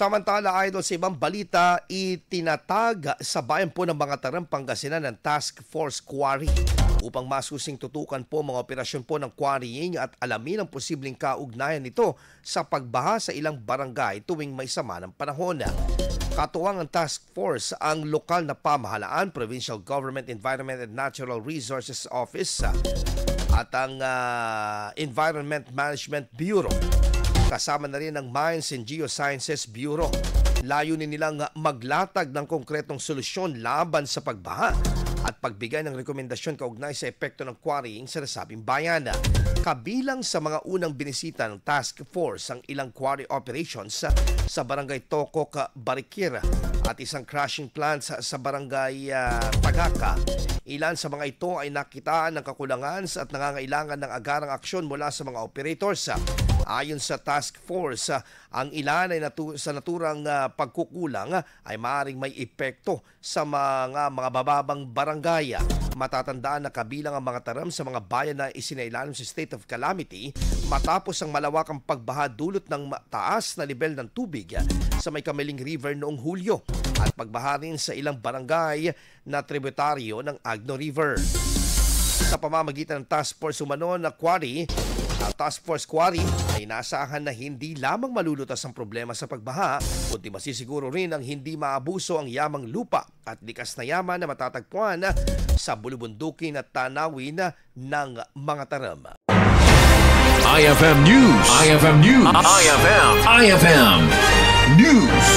Samantala, idol, sa ibang balita, itinatag sa bayan po ng Mangatarang, Pangasinan ng Task Force Quarry upang masusing tutukan po mga operasyon po ng quarrying at alamin ang posibleng kaugnayan nito sa pagbaha sa ilang barangay tuwing may sama ng panahon. Katuwang ang task force ang lokal na pamahalaan, Provincial Government Environment and Natural Resources Office at ang Environment Management Bureau. Kasama na rin ang Mines and Geosciences Bureau. Layunin nilang maglatag ng konkretong solusyon laban sa pagbaha at pagbigay ng rekomendasyon kaugnay sa epekto ng quarrying sa nasabing bayan. Kabilang sa mga unang binisita ng task force ang ilang quarry operations sa barangay Tokok, Barikir at isang crushing plant sa barangay Tagaka. Ilan sa mga ito ay nakitaan ng kakulangan at nangangailangan ng agarang aksyon mula sa mga operators. Ayon sa task force, ang ilan ay sa naturang pagkukulang ay maaaring may epekto sa mga bababang barangay. Matatandaan na kabilang ang mga taram sa mga bayan na isinailalim sa state of calamity matapos ang malawakang pagbaha dulot ng mataas na level ng tubig sa may Kamiling River noong Hulyo at pagbaha rin sa ilang barangay na tributaryo ng Agno River. Sa pamamagitan ng Task Force umano na Quarry, Task Force Quarry ay inaasahan na hindi lamang malulutas ang problema sa pagbaha, kundi masisiguro rin ang hindi maabuso ang yamang lupa at likas na yaman na matatagpuan sa bulubundukin at tanawin ng mga taram. IFM News. IFM News. IFM News.